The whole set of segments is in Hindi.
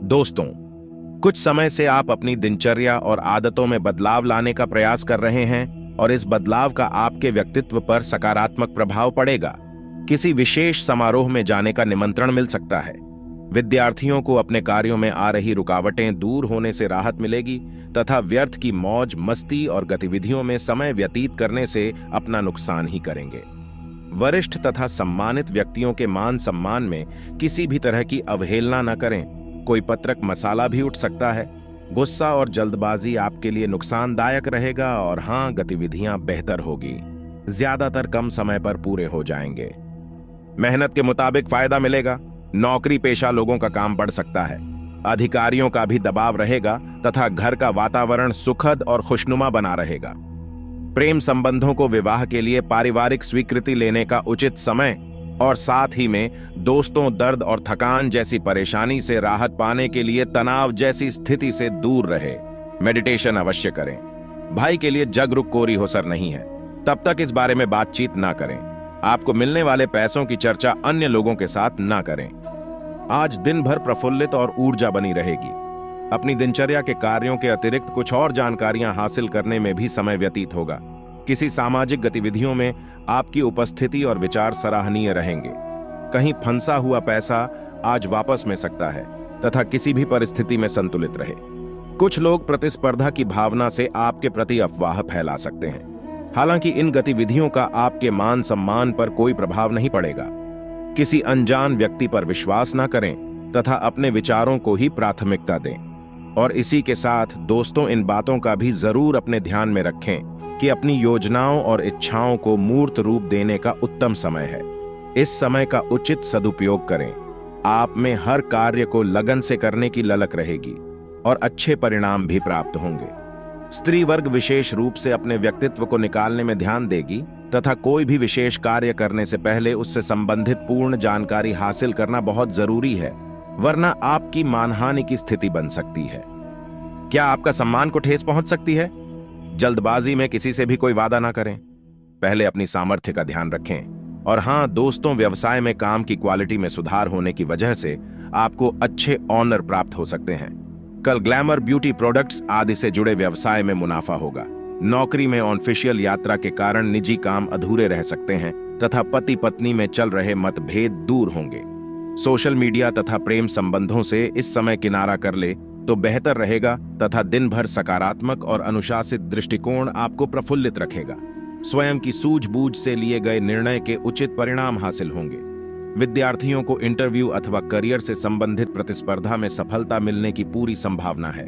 दोस्तों, कुछ समय से आप अपनी दिनचर्या और आदतों में बदलाव लाने का प्रयास कर रहे हैं और इस बदलाव का आपके व्यक्तित्व पर सकारात्मक प्रभाव पड़ेगा। किसी विशेष समारोह में जाने का निमंत्रण मिल सकता है। विद्यार्थियों को अपने कार्यों में आ रही रुकावटें दूर होने से राहत मिलेगी तथा व्यर्थ की मौज, मस्ती और गतिविधियों में समय व्यतीत करने से अपना नुकसान ही करेंगे। वरिष्ठ तथा सम्मानित व्यक्तियों के मान सम्मान में किसी भी तरह की अवहेलना न करें। कोई पत्रक मसाला भी उठ सकता है। गुस्सा और जल्दबाजी आपके लिए नुकसानदायक रहेगा और हाँ, गतिविधियां बेहतर होगी। ज्यादातर कम समय पर पूरे हो जाएंगे। मेहनत के मुताबिक फायदा मिलेगा। नौकरी पेशा लोगों का काम बढ़ सकता है। अधिकारियों का भी दबाव रहेगा तथा घर का वातावरण सुखद और खुशनुमा बना रहेगा। प्रेम संबंधों को विवाह के लिए पारिवारिक स्वीकृति लेने का उचित समय और साथ ही में दोस्तों, दर्द और थकान जैसी परेशानी से राहत पाने के लिए तनाव जैसी स्थिति से दूर रहे। मेडिटेशन अवश्य करें। भाई के लिए जगरुक कोरी हो सर नहीं है, तब तक इस बारे में बातचीत ना करें। आपको मिलने वाले पैसों की चर्चा अन्य लोगों के साथ ना करें। आज दिन भर प्रफुल्लित और ऊर्जा बनी रहेगी। अपनी दिनचर्या के कार्यों के अतिरिक्त कुछ और जानकारियां हासिल करने में भी समय व्यतीत होगा। किसी सामाजिक गतिविधियों में आपकी उपस्थिति और विचार सराहनीय रहेंगे। कहीं फंसा हुआ पैसा आज वापस मिल सकता है तथा किसी भी परिस्थिति में संतुलित रहे। कुछ लोग प्रतिस्पर्धा की भावना से आपके प्रति अफवाह फैला सकते हैं। हालांकि इन गतिविधियों का आपके मान सम्मान पर कोई प्रभाव नहीं पड़ेगा। किसी अनजान व्यक्ति पर विश्वास न करें तथा अपने विचारों को ही प्राथमिकता दें। और इसी के साथ दोस्तों, इन बातों का भी जरूर अपने ध्यान में रखें कि अपनी योजनाओं और इच्छाओं को मूर्त रूप देने का उत्तम समय है। इस समय का उचित सदुपयोग करें। आप में हर कार्य को लगन से करने की ललक रहेगी और अच्छे परिणाम भी प्राप्त होंगे। स्त्री वर्ग विशेष रूप से अपने व्यक्तित्व को निकालने में ध्यान देगी तथा कोई भी विशेष कार्य करने से पहले उससे संबंधित पूर्ण जानकारी हासिल करना बहुत जरूरी है, वरना आपकी मानहानि की स्थिति बन सकती है। क्या आपका सम्मान को ठेस पहुंच सकती है? जल्दबाजी में किसी से भी कोई वादा ना करें। पहले अपनी सामर्थ्य का ध्यान रखें। और हां दोस्तों, व्यवसाय में काम की क्वालिटी में सुधार होने की वजह से आपको अच्छे ऑनर प्राप्त हो सकते हैं। कल ग्लैमर, ब्यूटी प्रोडक्ट्स आदि से जुड़े व्यवसाय में मुनाफा होगा। नौकरी में ऑफिशियल यात्रा के कारण निजी काम अधूरे रह सकते हैं तथा पति पत्नी में चल रहे मतभेद दूर होंगे। सोशल मीडिया तथा प्रेम संबंधों से इस समय किनारा कर ले तो बेहतर रहेगा तथा दिन भर सकारात्मक और अनुशासित दृष्टिकोण आपको प्रफुल्लित रखेगा। स्वयं की सूझबूझ से लिए गए निर्णय के उचित परिणाम हासिल होंगे। विद्यार्थियों को इंटरव्यू अथवा करियर से संबंधित प्रतिस्पर्धा में सफलता मिलने की पूरी संभावना है।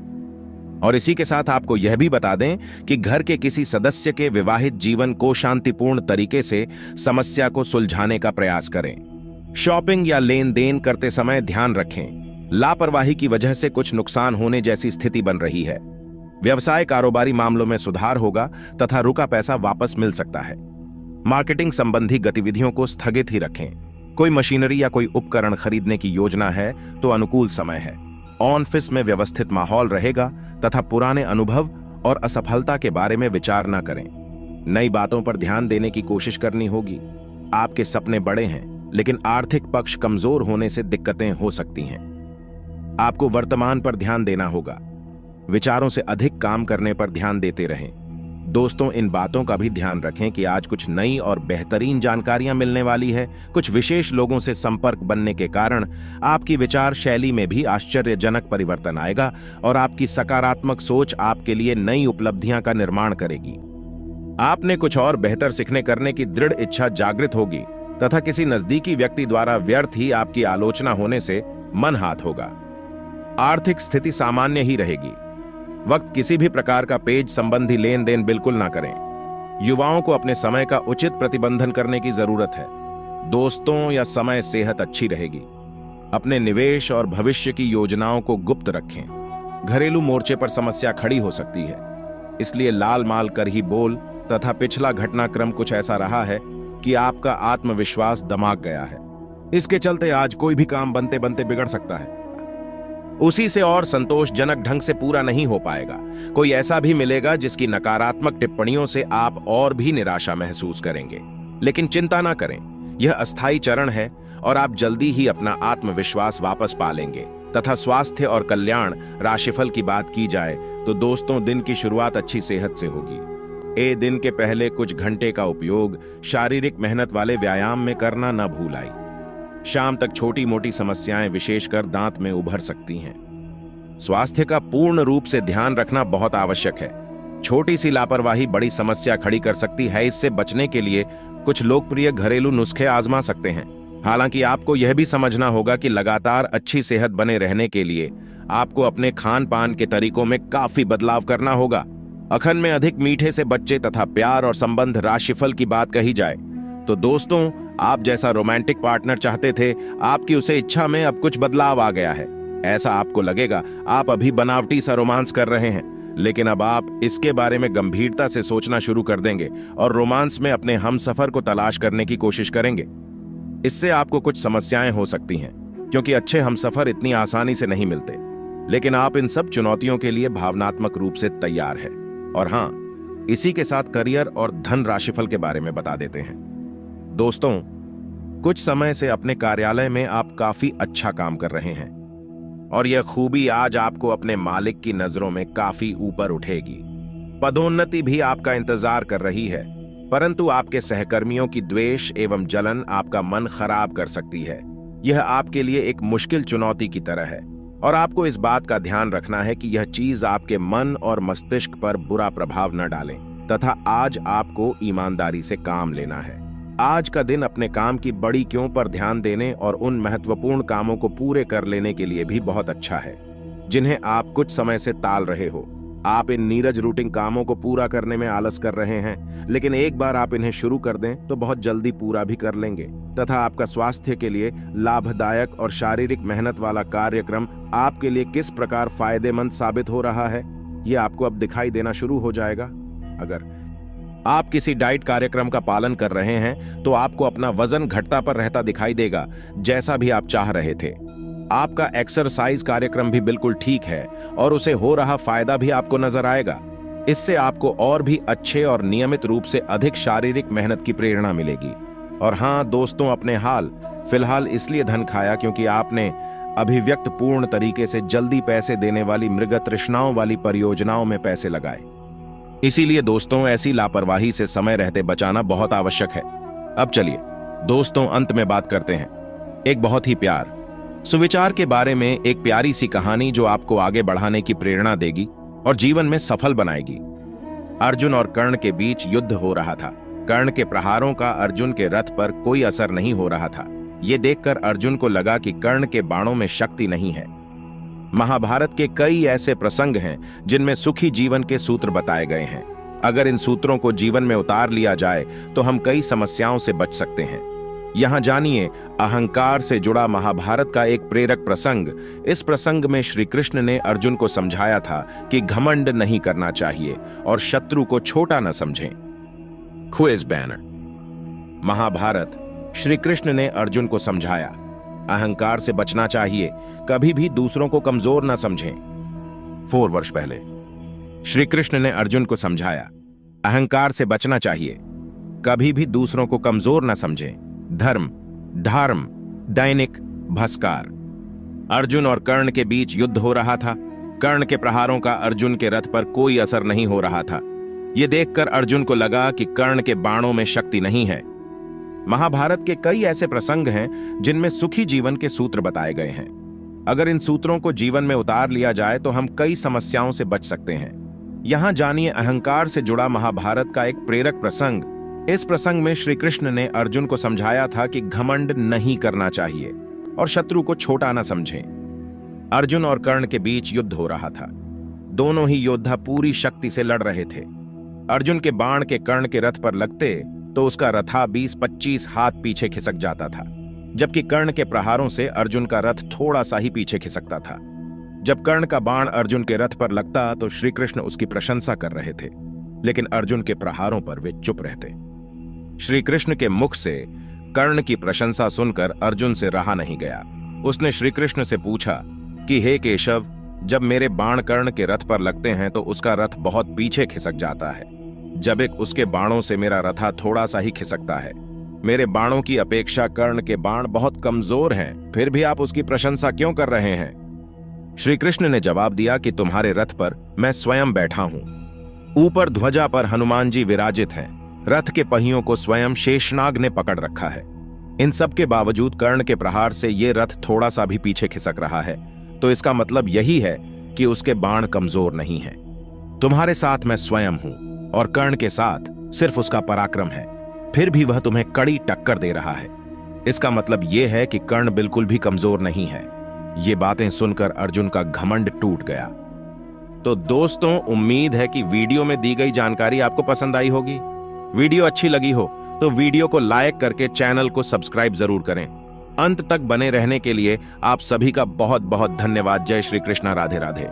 और इसी के साथ आपको यह भी बता दें कि घर के किसी सदस्य के विवाहित जीवन को शांतिपूर्ण तरीके से समस्या को सुलझाने का प्रयास करें। शॉपिंग या लेन देन करते समय ध्यान रखें, लापरवाही की वजह से कुछ नुकसान होने जैसी स्थिति बन रही है। व्यवसाय कारोबारी मामलों में सुधार होगा तथा रुका पैसा वापस मिल सकता है। मार्केटिंग संबंधी गतिविधियों को स्थगित ही रखें। कोई मशीनरी या कोई उपकरण खरीदने की योजना है तो अनुकूल समय है। ऑफिस में व्यवस्थित माहौल रहेगा तथा पुराने अनुभव और असफलता के बारे में विचार न करें। नई बातों पर ध्यान देने की कोशिश करनी होगी। आपके सपने बड़े हैं, लेकिन आर्थिक पक्ष कमजोर होने से दिक्कतें हो सकती हैं। आपको वर्तमान पर ध्यान देना होगा। विचारों से अधिक काम करने पर ध्यान देते रहें। दोस्तों, इन बातों का भी ध्यान रखें कि आज कुछ नई और बेहतरीन जानकारियां मिलने वाली है। कुछ विशेष लोगों से संपर्क बनने के कारण आपकी विचार शैली में भी आश्चर्यजनक परिवर्तन आएगा और आपकी सकारात्मक सोच आपके लिए नई उपलब्धियां का निर्माण करेगी। आपने कुछ और बेहतर सीखने करने की दृढ़ इच्छा जागृत होगी तथा किसी नजदीकी व्यक्ति द्वारा व्यर्थ ही आपकी आलोचना होने से मन हाथ होगा। आर्थिक स्थिति सामान्य ही रहेगी। वक्त किसी भी प्रकार का पेज संबंधी लेन देन बिल्कुल ना करें। युवाओं को अपने समय का उचित प्रतिबंधन करने की जरूरत है। दोस्तों या समय सेहत अच्छी रहेगी। अपने निवेश और भविष्य की योजनाओं को गुप्त रखें। घरेलू मोर्चे पर समस्या खड़ी हो सकती है, इसलिए लाल माल कर ही बोल तथा पिछला घटनाक्रम कुछ ऐसा रहा है कि आपका आत्मविश्वास दमाग गया है। इसके चलते आज कोई भी काम बनते बनते बिगड़ सकता है। उसी से और संतोषजनक ढंग से पूरा नहीं हो पाएगा। कोई ऐसा भी मिलेगा जिसकी नकारात्मक टिप्पणियों से आप और भी निराशा महसूस करेंगे। लेकिन चिंता ना करें, यह अस्थायी चरण है और आप जल्दी ही अपना आत्मविश्वास वापस पा लेंगे। तथा स्वास्थ्य और कल्याण राशिफल की बात की जाए तो दोस्तों दिन की शुरुआत अच्छी सेहत से होगी। दिन के पहले कुछ घंटे का उपयोग शारीरिक मेहनत वाले व्यायाम में करना न भूलाई। शाम तक छोटी मोटी समस्याएं विशेषकर दांत में उभर सकती हैं। स्वास्थ्य का पूर्ण रूप से ध्यान रखना बहुत आवश्यक है। छोटी सी लापरवाही बड़ी समस्या खड़ी कर सकती है। इससे बचने के लिए कुछ लोकप्रिय घरेलू नुस्खे आजमा सकते हैं। हालांकि आपको यह भी समझना होगा कि लगातार अच्छी सेहत बने रहने के लिए आपको अपने खान पान के तरीकों में काफी बदलाव करना होगा। अखन में अधिक मीठे से बच्चे तथा प्यार और संबंध राशिफल की बात कही जाए तो दोस्तों आप जैसा रोमांटिक पार्टनर चाहते थे, आपकी उसे इच्छा में अब कुछ बदलाव आ गया है। ऐसा आपको लगेगा आप अभी बनावटी सा रोमांस कर रहे हैं, लेकिन अब आप इसके बारे में गंभीरता से सोचना शुरू कर देंगे और रोमांस में अपने हमसफर को तलाश करने की कोशिश करेंगे। इससे आपको कुछ समस्याएं हो सकती हैं, क्योंकि अच्छे हमसफर इतनी आसानी से नहीं मिलते। लेकिन आप इन सब चुनौतियों के लिए भावनात्मक रूप से तैयार है। और हां, इसी के साथ करियर और धन राशिफल के बारे में बता देते हैं। दोस्तों, कुछ समय से अपने कार्यालय में आप काफी अच्छा काम कर रहे हैं और यह खूबी आज आपको अपने मालिक की नजरों में काफी ऊपर उठेगी। पदोन्नति भी आपका इंतजार कर रही है, परंतु आपके सहकर्मियों की द्वेष एवं जलन आपका मन खराब कर सकती है। यह आपके लिए एक मुश्किल चुनौती की तरह है और आपको इस बात का ध्यान रखना है कि यह चीज आपके मन और मस्तिष्क पर बुरा प्रभाव न डालें तथा आज आपको ईमानदारी से काम लेना है। आज का दिन अपने काम की बड़ी क्यों पर ध्यान देने और उन महत्वपूर्ण कामों को पूरे कर लेने के लिए भी बहुत अच्छा है जिन्हें आप कुछ समय से टाल रहे हो। आप इन नीरज रूटिंग कामों को पूरा करने में आलस कर रहे हैं, लेकिन एक बार आप इन्हें शुरू कर दें तो बहुत जल्दी पूरा भी कर लेंगे तथा आपका स्वास्थ्य के लिए लाभदायक और शारीरिक मेहनत वाला कार्यक्रम आपके लिए किस प्रकार फायदेमंद साबित हो रहा है, यह आपको अब दिखाई देना शुरू हो जाएगा। अगर आप किसी डाइट कार्यक्रम का पालन कर रहे हैं तो आपको अपना वजन घटता पर रहता दिखाई देगा, जैसा भी आप चाह रहे थे। आपका एक्सरसाइज कार्यक्रम भी बिल्कुल ठीक है और उसे हो रहा फायदा भी आपको नजर आएगा। इससे आपको और भी अच्छे और नियमित रूप से अधिक शारीरिक मेहनत की प्रेरणा मिलेगी। और हां दोस्तों, अपने हाल फिलहाल इसलिए धन खाया क्योंकि आपने अभिव्यक्त पूर्ण तरीके से जल्दी पैसे देने वाली मृग तृष्णाओं वाली परियोजनाओं में पैसे लगाए। इसीलिए दोस्तों ऐसी लापरवाही से समय रहते बचाना बहुत आवश्यक है। अब चलिए दोस्तों अंत में बात करते हैं एक बहुत ही प्यार सुविचार के बारे में, एक प्यारी सी कहानी जो आपको आगे बढ़ाने की प्रेरणा देगी और जीवन में सफल बनाएगी। अर्जुन और कर्ण के बीच युद्ध हो रहा था। कर्ण के प्रहारों का अर्जुन के रथ पर कोई असर नहीं हो रहा था। ये देखकर अर्जुन को लगा कि कर्ण के बाणों में शक्ति नहीं है। महाभारत के कई ऐसे प्रसंग हैं जिनमें सुखी जीवन के सूत्र बताए गए हैं। अगर इन सूत्रों को जीवन में उतार लिया जाए तो हम कई समस्याओं से बच सकते हैं। यहां जानिए अहंकार से जुड़ा महाभारत का एक प्रेरक प्रसंग। इस प्रसंग में श्री कृष्ण ने अर्जुन को समझाया था कि घमंड नहीं करना चाहिए और शत्रु को छोटा न समझें। Quiz banner. महाभारत। श्री कृष्ण ने अर्जुन को समझाया, अहंकार से बचना चाहिए, कभी भी दूसरों को कमजोर न समझें। 4 वर्ष पहले श्री कृष्ण ने अर्जुन को समझाया, अहंकार से बचना चाहिए, कभी भी दूसरों को कमजोर न समझें। धर्म, धार्म, दैनिक, भस्कार। अर्जुन और कर्ण के बीच युद्ध हो रहा था। कर्ण के प्रहारों का अर्जुन के रथ पर कोई असर नहीं हो रहा था। यह देखकर अर्जुन को लगा कि कर्ण के बाणों में शक्ति नहीं है। महाभारत के कई ऐसे प्रसंग हैं जिनमें सुखी जीवन के सूत्र बताए गए हैं। अगर इन सूत्रों को जीवन में उतार लिया जाए तो हम कई समस्याओं से बच सकते हैं। यहां जानिए अहंकार से जुड़ा महाभारत का एक प्रेरक प्रसंग। इस प्रसंग में श्री कृष्ण ने अर्जुन को समझाया था कि घमंड नहीं करना चाहिए और शत्रु को छोटा न समझें। अर्जुन और कर्ण के बीच युद्ध हो रहा था। दोनों ही योद्धा पूरी शक्ति से लड़ रहे थे। अर्जुन के बाण के कर्ण के रथ पर लगते तो उसका रथा 20-25 हाथ पीछे खिसक जाता था, जबकि कर्ण के प्रहारों से अर्जुन का रथ थोड़ा सा ही पीछे खिसकता था। जब कर्ण का बाण अर्जुन के रथ पर लगता तो श्री कृष्ण उसकी प्रशंसा कर रहे थे, लेकिन अर्जुन के प्रहारों पर वे चुप रहते। श्री कृष्ण के मुख से कर्ण की प्रशंसा सुनकर अर्जुन से रहा नहीं गया। उसने श्री कृष्ण से पूछा कि हे केशव, जब मेरे बाण कर्ण के रथ पर लगते हैं तो उसका रथ बहुत पीछे खिसक जाता है, जब एक उसके बाणों से मेरा रथा थोड़ा सा ही खिसकता है। मेरे बाणों की अपेक्षा कर्ण के बाण बहुत कमजोर हैं, फिर भी आप उसकी प्रशंसा क्यों कर रहे हैं? श्री कृष्ण ने जवाब दिया कि तुम्हारे रथ पर मैं स्वयं बैठा हूं। ऊपर ध्वजा पर हनुमान जी विराजित हैं। रथ के पहियों को स्वयं शेषनाग ने पकड़ रखा है। इन सब के बावजूद कर्ण के प्रहार से ये रथ थोड़ा सा भी पीछे खिसक रहा है, तो इसका मतलब यही है कि उसके बाण कमजोर नहीं है। तुम्हारे साथ मैं स्वयं हूं और कर्ण के साथ सिर्फ उसका पराक्रम है, फिर भी वह तुम्हें कड़ी टक्कर दे रहा है। इसका मतलब यह है कि कर्ण बिल्कुल भी कमजोर नहीं है। ये बातें सुनकर अर्जुन का घमंड टूट गया। तो दोस्तों, उम्मीद है कि वीडियो में दी गई जानकारी आपको पसंद आई होगी। वीडियो अच्छी लगी हो तो वीडियो को लाइक करके चैनल को सब्सक्राइब जरूर करें। अंत तक बने रहने के लिए आप सभी का बहुत बहुत धन्यवाद। जय श्री कृष्णा, राधे राधे।